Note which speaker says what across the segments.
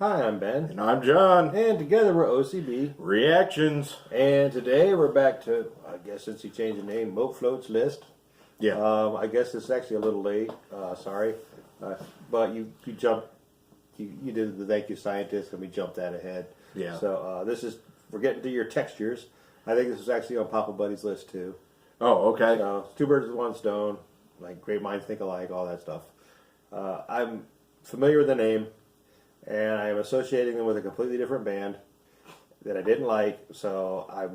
Speaker 1: Hi, I'm Ben.
Speaker 2: And I'm John.
Speaker 1: And together we're OCB.
Speaker 2: Reactions.
Speaker 1: And today we're back to, I guess since he changed the name, Moat Float's list.
Speaker 2: Yeah.
Speaker 1: I guess it's actually a little late. Sorry. But you jumped, you did the thank you scientist and we jumped that ahead.
Speaker 2: Yeah.
Speaker 1: So we're getting to your textures. I think this is actually on Papa Buddy's list too.
Speaker 2: Oh, okay.
Speaker 1: So it's two birds with one stone, like great minds think alike, all that stuff. I'm familiar with the name. And I am associating them with a completely different band that I didn't like, so I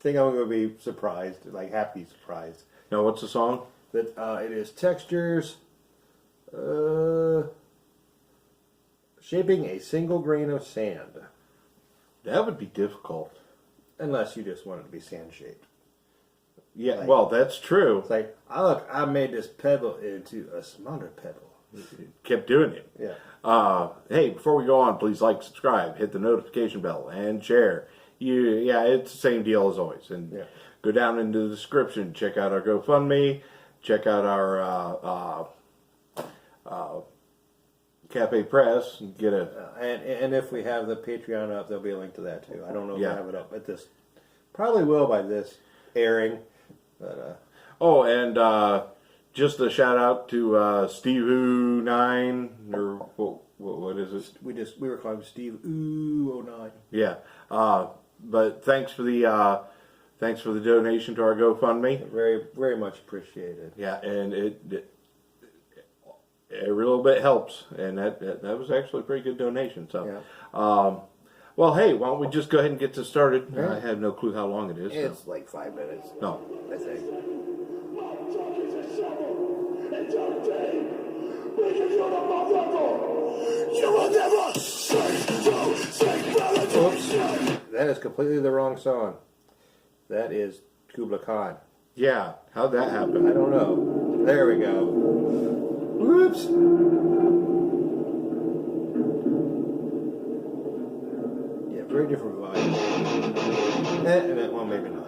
Speaker 1: think I'm going to be surprised, like happy surprised.
Speaker 2: Now, what's the song?
Speaker 1: That it is Textures, Shaping a Single Grain of Sand.
Speaker 2: That would be difficult.
Speaker 1: Unless you just want it to be sand-shaped.
Speaker 2: Yeah,
Speaker 1: Like,
Speaker 2: well, that's true.
Speaker 1: It's like, look, I made this pebble into a smaller pebble.
Speaker 2: Kept doing it.
Speaker 1: Yeah.
Speaker 2: Hey, before we go on, please like, subscribe, hit the notification bell, and share. It's the same deal as always. And go down into the description, check out our GoFundMe, check out our Cafe Press, and get a...
Speaker 1: and if we have the Patreon up, there'll be a link to that too. I don't know if we
Speaker 2: Yeah.
Speaker 1: have it up at this. Probably will by this airing. But,
Speaker 2: just a shout out to Steve9 or what is it?
Speaker 1: We were calling him Steve 09.
Speaker 2: Yeah. But thanks for the donation to our GoFundMe.
Speaker 1: Very very much appreciated.
Speaker 2: Yeah, and every little bit helps, and that was actually a pretty good donation. So,
Speaker 1: Yeah.
Speaker 2: well, hey, why don't we just go ahead and get this started?
Speaker 1: Yeah.
Speaker 2: I have no clue how long it is.
Speaker 1: It's like 5 minutes.
Speaker 2: No.
Speaker 1: I think. Oops. That is completely the wrong song. That is Kubla Khan.
Speaker 2: Yeah, how'd that happen?
Speaker 1: I don't know. There we go. Whoops. Yeah, very different vibe. Well, maybe not.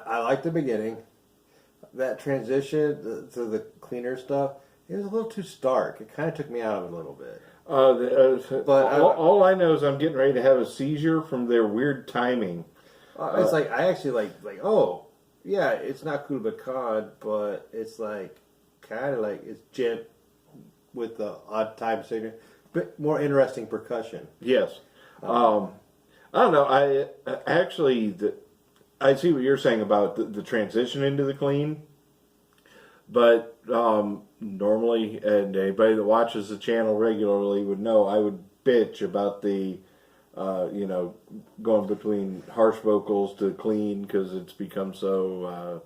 Speaker 1: I like the beginning. That transition to the cleaner stuff, it was a little too stark. It kind of took me out of it a little bit.
Speaker 2: But all I know is I'm getting ready to have a seizure from their weird timing.
Speaker 1: It's like, I actually oh, yeah, it's not Kubla Khan, but it's like, kind of like, it's gent with the odd time signature. Bit more interesting percussion.
Speaker 2: Yes. I don't know. I see what you're saying about the transition into the clean, but normally, and anybody that watches the channel regularly would know, I would bitch about the, going between harsh vocals to clean because it's become so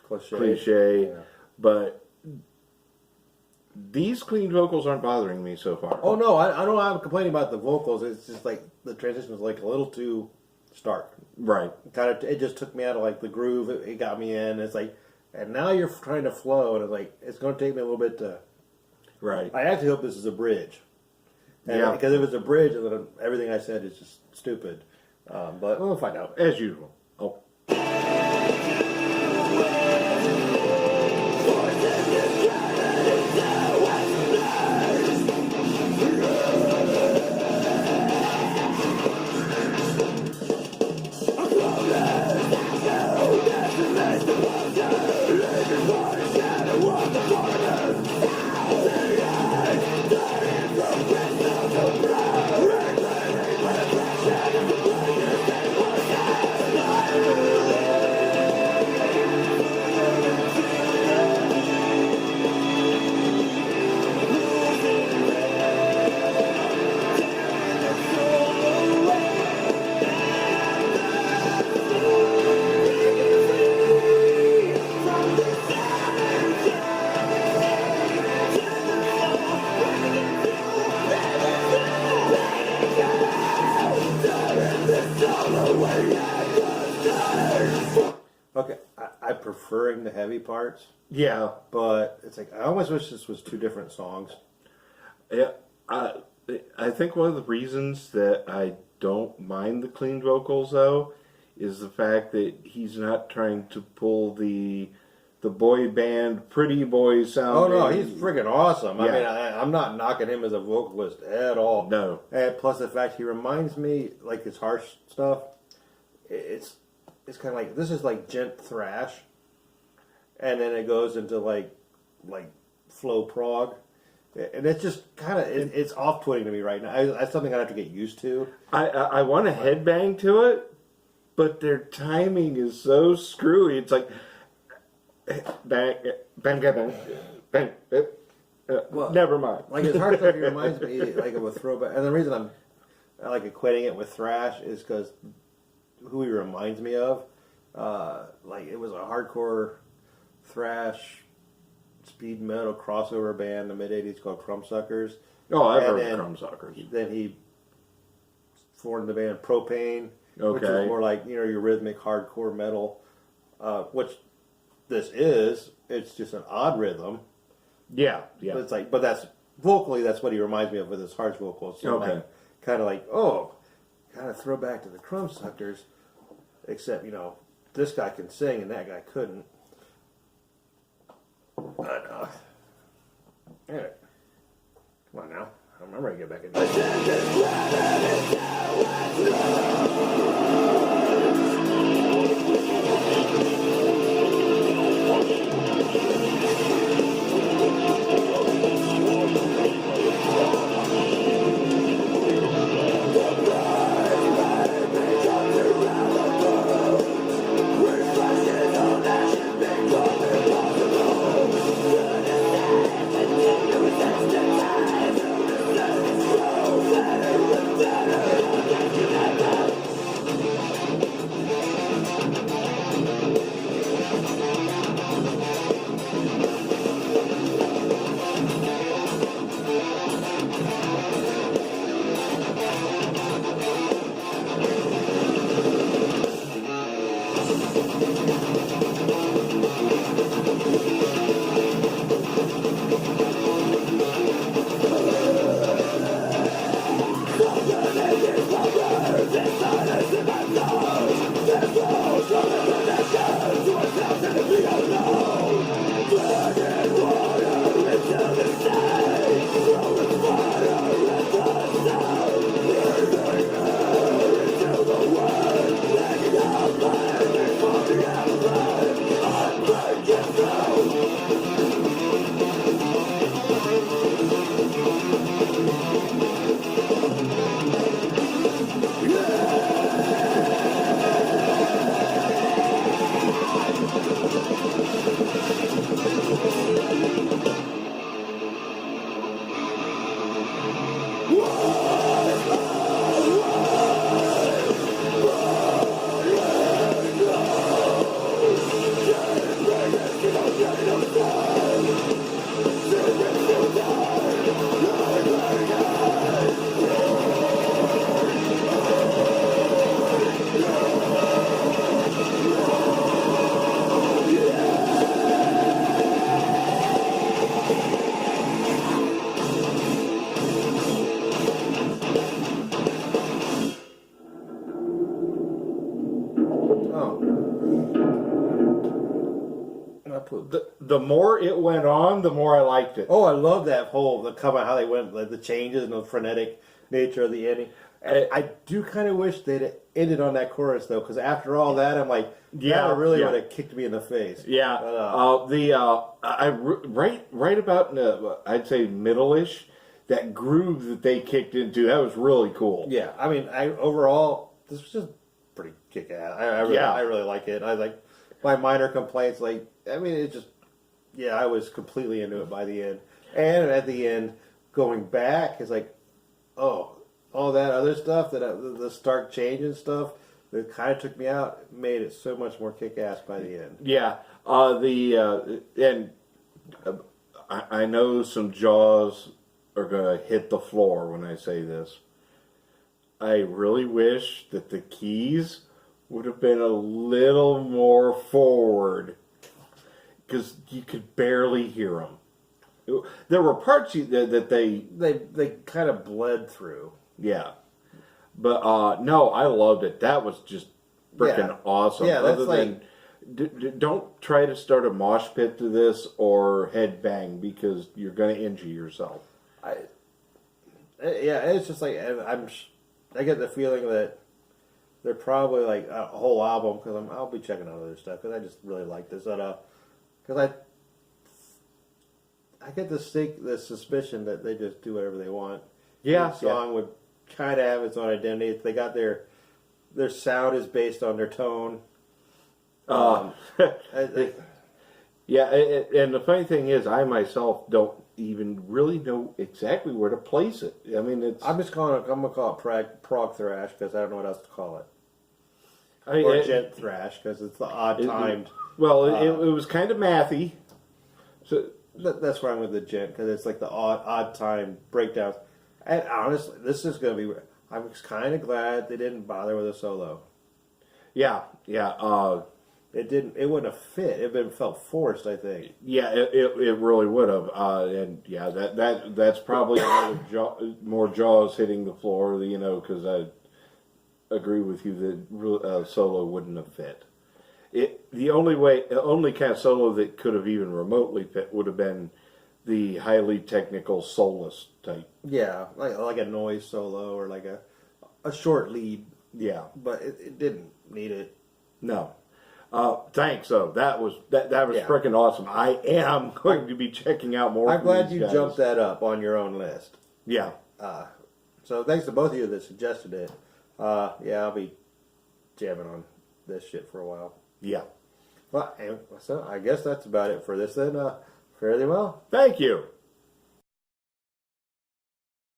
Speaker 2: cliche.
Speaker 1: Yeah.
Speaker 2: But these clean vocals aren't bothering me so far.
Speaker 1: Oh no, I don't have complaining about the vocals. It's just like the transition was like a little too stark.
Speaker 2: Right.
Speaker 1: It just took me out of like the groove. It got me in. It's like, and now you're trying to flow, and it's like it's going to take me a little bit to.
Speaker 2: Right.
Speaker 1: I actually hope this is a bridge.
Speaker 2: Yeah.
Speaker 1: Because if it's a bridge, then everything I said is just stupid. But we'll find out.
Speaker 2: As usual. Oh.
Speaker 1: preferring the heavy parts.
Speaker 2: Yeah.
Speaker 1: But it's like, I almost wish this was 2 different songs.
Speaker 2: Yeah. I think one of the reasons that I don't mind the clean vocals, though, is the fact that he's not trying to pull the boy band pretty boy sound.
Speaker 1: Oh no, he's freaking awesome.
Speaker 2: Yeah.
Speaker 1: I mean, I'm not knocking him as a vocalist at all.
Speaker 2: No.
Speaker 1: And plus the fact he reminds me, like his harsh stuff, it's kind of like, this is like gent thrash, and then it goes into like flow prog, and it's just kind of it's off-putting to me right now. That's something I have to get used to.
Speaker 2: I want to headbang to it, but their timing is so screwy. It's like bang, bang, bang, bang. Well, never mind.
Speaker 1: Like his hard stuff, he reminds me like of a throwback. And the reason I like equating it with thrash is because who he reminds me of, like it was a hardcore thrash speed metal crossover band in the mid '80s called Crumbsuckers.
Speaker 2: Oh, I've heard of Crumbsuckers.
Speaker 1: Then he formed the band Propane, which
Speaker 2: Okay.
Speaker 1: is more like your rhythmic hardcore metal, which this is. It's just an odd rhythm.
Speaker 2: Yeah.
Speaker 1: But it's like, but that's vocally, that's what he reminds me of with his harsh vocals. So
Speaker 2: Okay.
Speaker 1: like, kind of throwback to the Crumbsuckers, except this guy can sing and that guy couldn't. But anyway, come on now. I remember I get back in
Speaker 2: The more it went on, the more I liked it.
Speaker 1: Oh, I love that how they went, like the changes and the frenetic nature of the ending. I do kind of wish they'd ended on that chorus though, because after all that, I'm like, that really would have kicked me in the face.
Speaker 2: Yeah, right about I'd say middle-ish, that groove that they kicked into, that was really cool.
Speaker 1: Yeah, I mean, overall this was just pretty kick-ass. I really like it. I like my minor complaints, like I mean, it just. Yeah, I was completely into it by the end. And at the end, going back is like, oh, all that other stuff, the stark change and stuff that kind of took me out, made it so much more kick-ass by the end.
Speaker 2: Yeah, I know some jaws are going to hit the floor when I say this. I really wish that the keys would have been a little more forward because you could barely hear them. There were parts that
Speaker 1: they kind of bled through.
Speaker 2: Yeah. But no, I loved it. That was just freaking awesome.
Speaker 1: Yeah, that's like...
Speaker 2: Don't try to start a mosh pit to this or headbang because you're going to injure yourself.
Speaker 1: It's just like I get the feeling that they're probably like a whole album because I'll be checking out other stuff because I just really like this. Because I get the suspicion that they just do whatever they want.
Speaker 2: Yeah,
Speaker 1: Each song would kind of have its own identity. They got their sound is based on their tone.
Speaker 2: And the funny thing is, I myself don't even really know exactly where to place it. I mean,
Speaker 1: I'm gonna call it prog thrash because I don't know what else to call it. Or gent thrash because it's the odd timed.
Speaker 2: It was kind of mathy. So
Speaker 1: that's why I'm with the gent because it's like the odd time breakdowns. And honestly, this is gonna be. I'm kind of glad they didn't bother with a solo.
Speaker 2: Yeah.
Speaker 1: It wouldn't have fit. It felt forced, I think.
Speaker 2: Yeah, it really would have. And yeah, that's probably more jaws hitting the floor, because I agree with you that solo wouldn't have fit. The only kind of solo that could have even remotely fit would have been the highly technical soloist type.
Speaker 1: Yeah, like a noise solo or like a short lead.
Speaker 2: Yeah,
Speaker 1: but it didn't need it.
Speaker 2: No. Thanks, though. That was freaking awesome. I am going to be checking out more.
Speaker 1: I'm glad you jumped that up on your own list.
Speaker 2: Yeah.
Speaker 1: So thanks to both of you that suggested it. I'll be jamming on this shit for a while.
Speaker 2: Yeah.
Speaker 1: Well, so I guess that's about it for this then. Fairly well.
Speaker 2: Thank you.